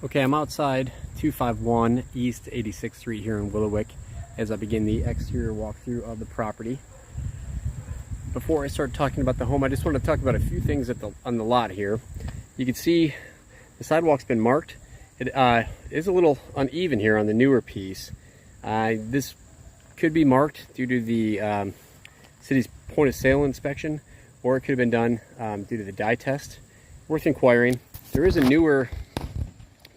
Okay, I'm outside 251 East 86th Street here in Willowick as I begin the exterior walkthrough of the property. Before I start talking about the home, I just want to talk about a few things on the lot here. You can see the sidewalk's been marked. It is a little uneven here on the newer piece. This could be marked due to the city's point of sale inspection, or it could have been done due to the dye test. Worth inquiring. There is a newer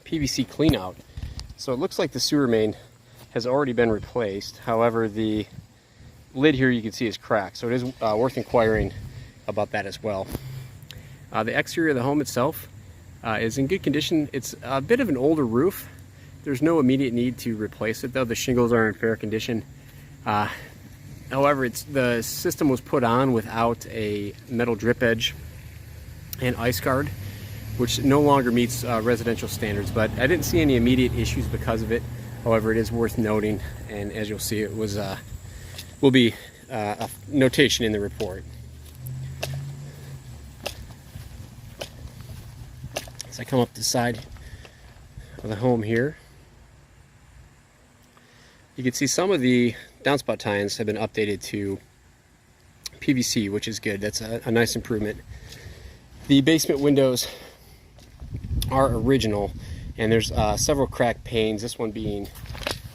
PVC cleanout, so it looks like the sewer main has already been replaced. However, the lid here you can see is cracked, so it is worth inquiring about that as well. The exterior of the home itself is in good condition. It's a bit of an older roof. There's no immediate need to replace it though. The shingles are in fair condition. However, the system was put on without a metal drip edge and ice guard, which no longer meets residential standards, but I didn't see any immediate issues because of it. However, it is worth noting, and as you'll see, it will be a notation in the report. As I come up the side of the home here, you can see some of the downspout tines have been updated to PVC, which is good. That's a nice improvement. The basement windows are original, and there's several cracked panes, this one being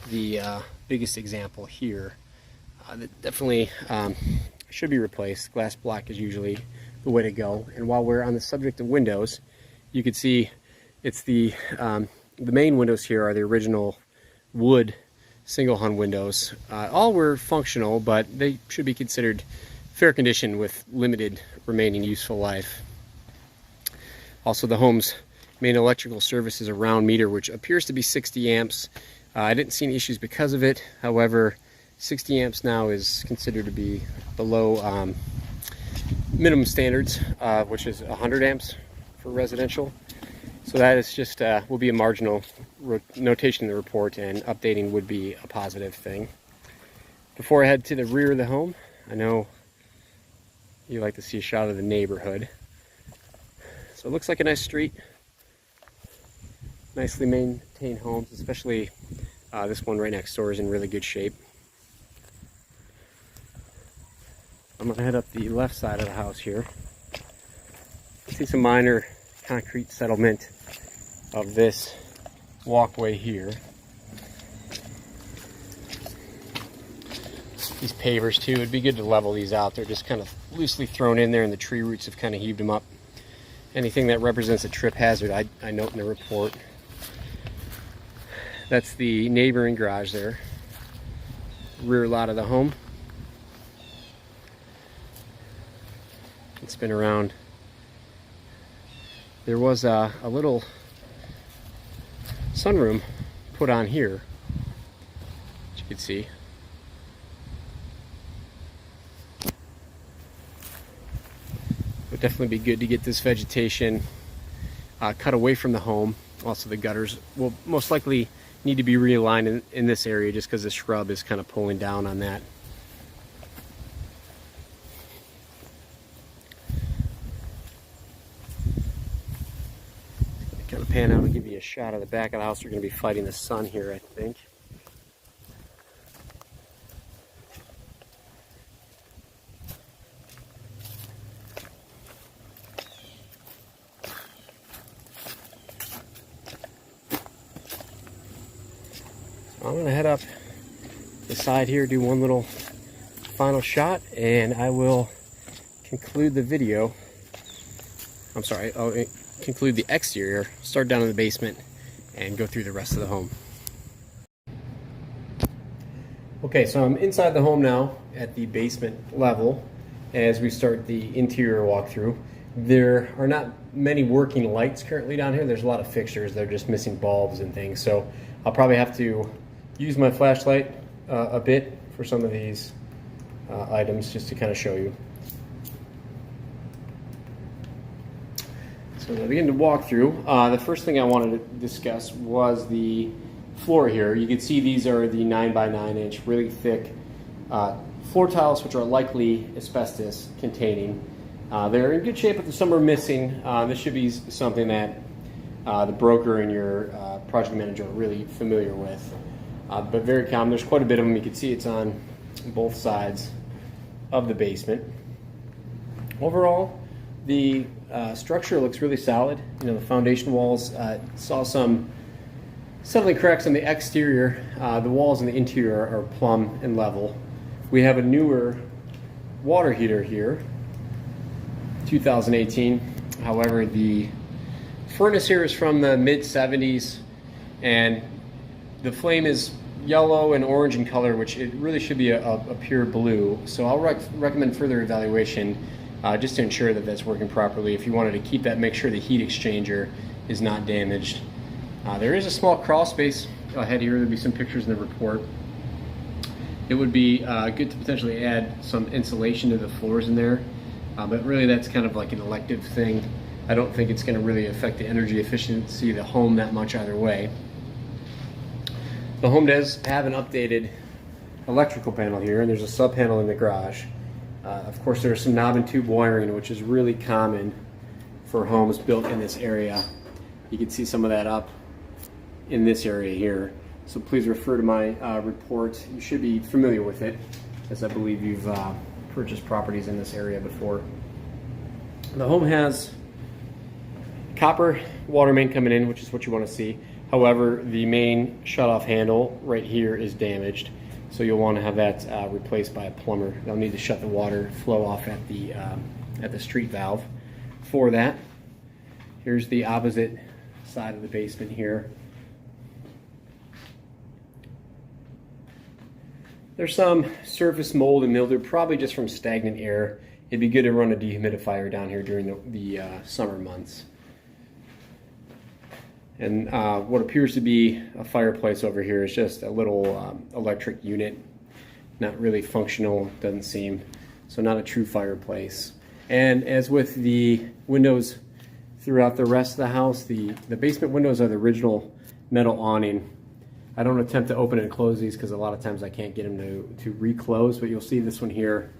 the biggest example here. That definitely should be replaced. Glass block is usually the way to go. And while we're on the subject of windows, you can see it's the main windows here are the original wood single hung windows. All were functional, but they should be considered fair condition with limited remaining useful life. Also, the home's main electrical service is a round meter, which appears to be 60 amps. I didn't see any issues because of it. However, 60 amps now is considered to be below minimum standards, which is 100 amps for residential. So that is just will be a marginal notation in the report, and updating would be a positive thing. Before I head to the rear of the home, I know you like to see a shot of the neighborhood. So it looks like a nice street. Nicely maintained homes, especially this one right next door is in really good shape. I'm going to head up the left side of the house here. See some minor concrete settlement of this walkway here. These pavers too, it'd be good to level these out. They're just kind of loosely thrown in there, and the tree roots have kind of heaved them up. Anything that represents a trip hazard, I note in the report. That's the neighboring garage there. Rear lot of the home. It's been around. There was a little sunroom put on here, as you can see. Would definitely be good to get this vegetation cut away from the home. Also, the gutters will most likely need to be realigned in this area, just because the shrub is kind of pulling down on that. Kind of pan out and give you a shot of the back of the house. We're going to be fighting the sun here, I think. I'm going to head up the side here, do one little final shot, and I will conclude the video. I'm sorry, I'll conclude the exterior, start down in the basement, and go through the rest of the home. Okay, so I'm inside the home now at the basement level as we start the interior walkthrough. There are not many working lights currently down here. There's a lot of fixtures. They're just missing bulbs and things, so I'll probably have to use my flashlight a bit for some of these items, just to kind of show you. So to begin to walk through, the first thing I wanted to discuss was the floor here. You can see these are the 9x9 inch, really thick floor tiles, which are likely asbestos containing. They're in good shape, but some are missing. This should be something that the broker and your project manager are really familiar with. But very common. There's quite a bit of them. You can see it's on both sides of the basement. Overall, the structure looks really solid. You know, the foundation walls saw some settling cracks on the exterior. The walls in the interior are plumb and level. We have a newer water heater here, 2018. However, the furnace here is from the mid-70s, and the flame is yellow and orange in color, which it really should be a pure blue. So I'll recommend further evaluation just to ensure that that's working properly. If you wanted to keep that, make sure the heat exchanger is not damaged. There is a small crawl space ahead here. There'll be some pictures in the report. It would be good to potentially add some insulation to the floors in there, but really that's kind of like an elective thing. I don't think it's going to really affect the energy efficiency of the home that much either way. The home does have an updated electrical panel here, and there's a sub panel in the garage. Of course, there's some knob and tube wiring, which is really common for homes built in this area. You can see some of that up in this area here. So please refer to my report. You should be familiar with it, as I believe you've purchased properties in this area before. The home has copper water main coming in, which is what you want to see. However, the main shutoff handle right here is damaged, so you'll want to have that replaced by a plumber. They'll need to shut the water flow off at the street valve for that. Here's the opposite side of the basement here. There's some surface mold and mildew, probably just from stagnant air. It'd be good to run a dehumidifier down here during the summer months. And what appears to be a fireplace over here is just a little electric unit. Not really functional, doesn't seem. So not a true fireplace. And as with the windows throughout the rest of the house, the basement windows are the original metal awning. I don't attempt to open and close these because a lot of times I can't get them to reclose, but you'll see this one here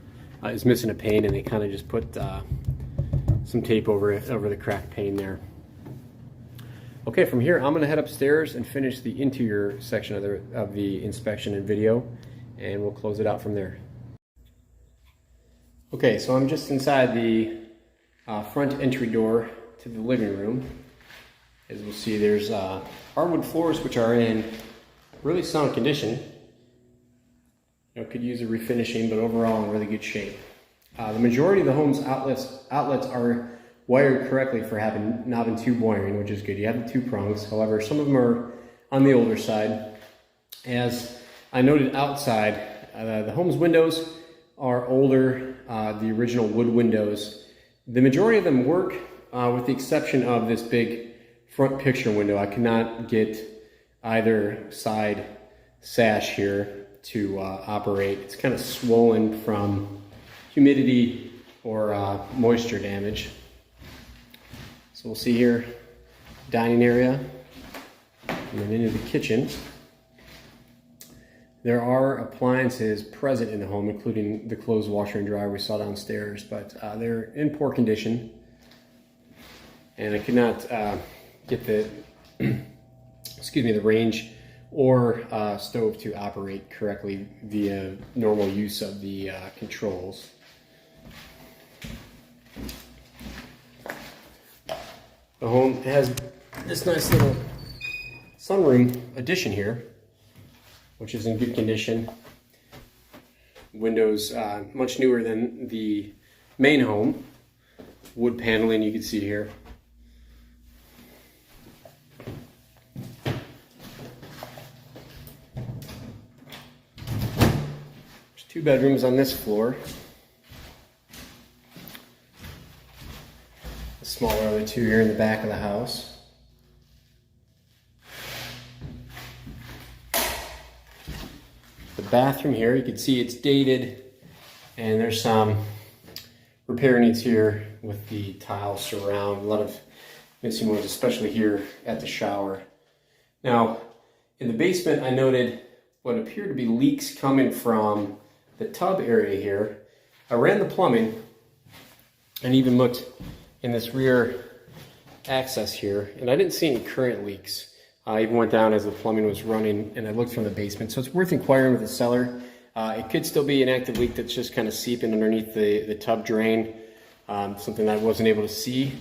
is missing a pane, and they kind of just put some tape over the cracked pane there. Okay, from here I'm going to head upstairs and finish the interior section of the inspection and video, and we'll close it out from there. Okay, so I'm just inside the front entry door to the living room. As we'll see, there's hardwood floors which are in really sound condition. You know, could use a refinishing, but overall in really good shape. The majority of the home's outlets are wired correctly for having knob and tube wiring, which is good. You have the two prongs. However, some of them are on the older side. As I noted outside, the home's windows are older, the original wood windows. The majority of them work, with the exception of this big front picture window. I cannot get either side sash here to operate. It's kind of swollen from humidity or moisture damage. So we'll see here, dining area, and then into the kitchen. There are appliances present in the home, including the clothes washer and dryer we saw downstairs, but they're in poor condition. And I could not get the, the range or stove to operate correctly via normal use of the controls. The home has this nice little sunroom addition here, which is in good condition. Windows much newer than the main home. Wood paneling you can see here. There's 2 bedrooms on this floor. The smaller of the 2 here in the back of the house. The bathroom here, you can see it's dated, and there's some repair needs here with the tile surround. A lot of missing ones, especially here at the shower. Now, in the basement, I noted what appeared to be leaks coming from the tub area here. I ran the plumbing and even looked in this rear access here, and I didn't see any current leaks. I even went down as the plumbing was running, and I looked from the basement. So it's worth inquiring with the seller. It could still be an active leak that's just kind of seeping underneath the tub drain, something that I wasn't able to see,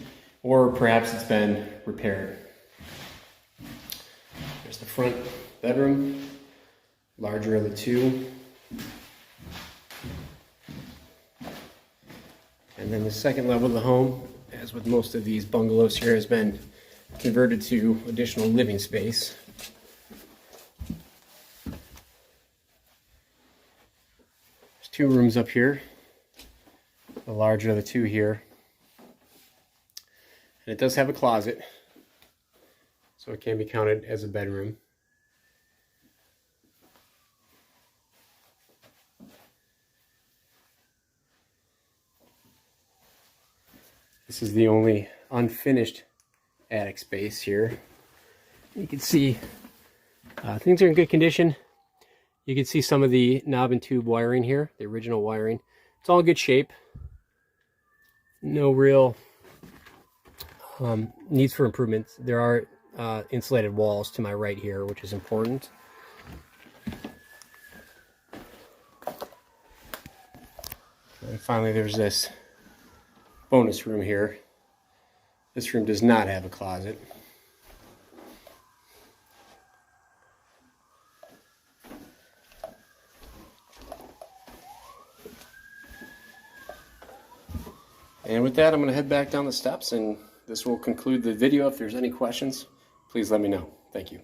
or perhaps it's been repaired. There's the front bedroom, larger of the two. And then the second level of the home, as with most of these bungalows here, has been converted to additional living space. There's two rooms up here, the larger of the two here. And it does have a closet, so it can be counted as a bedroom. This is the only unfinished attic space here. You can see things are in good condition. You can see some of the knob and tube wiring here, the original wiring. It's all in good shape. No real needs for improvements. There are insulated walls to my right here, which is important. And finally, there's this bonus room here. This room does not have a closet. And with that, I'm going to head back down the steps, and this will conclude the video. If there's any questions, please let me know. Thank you.